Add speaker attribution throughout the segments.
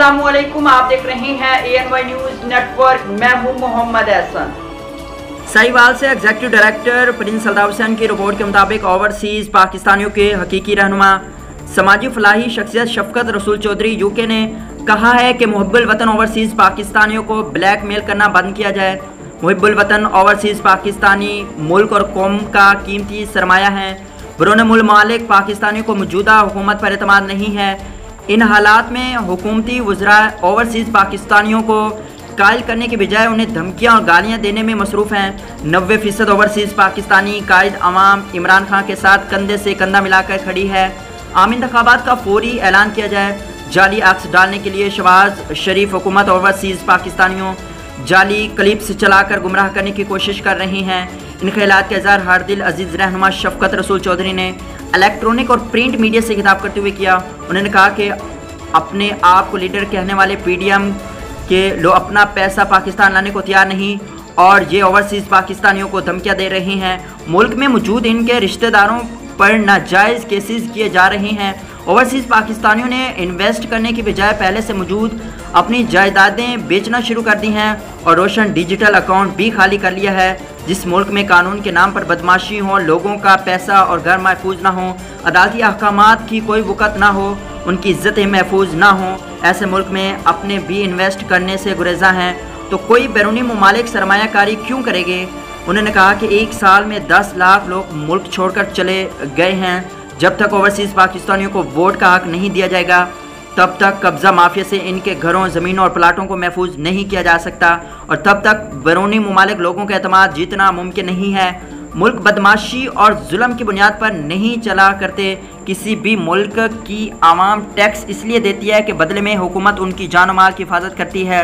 Speaker 1: अस्सलामुअलैकुम, आप देख रहे हैं ANY न्यूज़ नेटवर्क। मैं हूं मोहम्मद एहसन।
Speaker 2: साहिवाल से executive director Prince Altaf Hussain की रिपोर्ट के मुताबिक ओवरसीज़ पाकिस्तानियों के हकीकी रहनुमा समाजी फलाही शख्सियत शफकत रसूल चौधरी यूके ने कहा है कि मुहिब्बुल वतन ओवरसीज़ पाकिस्तानियों को ब्लैकमेल करना बंद किया जाए। मुहिब्बुल वतन ओवरसीज़ पाकिस्तानी मुल्क और कौम का कीमती सरमाया है। बैरून मुल्क मालिक पाकिस्तानियों को मौजूदा हुकूमत पर एतमाद नहीं है। इन हालात में हुकूमती वज़रा ओवरसीज़ पाकिस्तानियों को कायल करने के बजाय उन्हें धमकियां और गालियां देने में मसरूफ़ हैं। 90% ओवरसीज़ पाकिस्तानी कायद अवाम इमरान खान के साथ कंधे से कंधा मिलाकर खड़ी है। आम इंतखाबात का फौरी ऐलान किया जाए। जाली अक्स डालने के लिए शहबाज शरीफ हुकूमत ओवरसीज़ पाकिस्तानियों जाली क्लिप्स चलाकर गुमराह करने की कोशिश कर रही हैं। इन ख्यालात का इज़हार हर दिल अजीज़ रहनुमा शफकत रसूल चौधरी ने इलेक्ट्रॉनिक और प्रिंट मीडिया से खिताब करते हुए किया। उन्होंने कहा कि अपने आप को लीडर कहने वाले PDM के लोग अपना पैसा पाकिस्तान लाने को तैयार नहीं और ये ओवरसीज़ पाकिस्तानियों को धमकियां दे रही हैं। मुल्क में मौजूद इनके रिश्तेदारों पर नाजायज़ केसेस किए जा रहे हैं। ओवरसीज़ पाकिस्तानियों ने इन्वेस्ट करने की बजाय पहले से मौजूद अपनी जायदादें बेचना शुरू कर दी हैं और रोशन डिजिटल अकाउंट भी खाली कर लिया है। जिस मुल्क में कानून के नाम पर बदमाशी हो, लोगों का पैसा और घर महफूज ना हो, अदालती अहकामात की कोई वक़्त ना हो, उनकी इज्जतें महफूज ना हो, ऐसे मुल्क में अपने भी इन्वेस्ट करने से गुरेज़ा हैं तो कोई बैरूनी ममालिक सरमायाकारी क्यों करेंगे। उन्होंने कहा कि एक साल में 10 लाख लोग मुल्क छोड़कर चले गए हैं। जब तक ओवरसीज़ पाकिस्तानियों को वोट का हक नहीं दिया जाएगा तब तक कब्ज़ा माफिया से इनके घरों, ज़मीनों और प्लाटों को महफूज नहीं किया जा सकता और तब तक बैरूनी ममालिक लोगों का एतमाद जीतना मुमकिन नहीं है। मुल्क बदमाशी और जुल्म की बुनियाद पर नहीं चला करते। किसी भी मुल्क की आवाम टैक्स इसलिए देती है कि बदले में हुकूमत उनकी जान माल की हिफाजत करती है,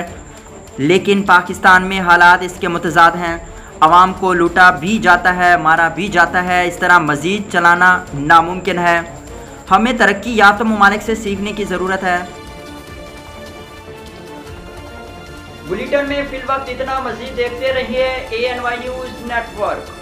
Speaker 2: लेकिन पाकिस्तान में हालात इसके मुतज़ाद हैं। आवाम को लूटा भी जाता है, मारा भी जाता है। इस तरह मज़ीद चलाना नामुमकिन है। हमें तरक्की याफ्ता ममालिक से सीखने की ज़रूरत है।
Speaker 1: बुलेटिन में फिल वक्त इतना, मज़ीद देखते रहिए ANY न्यूज़ नेटवर्क।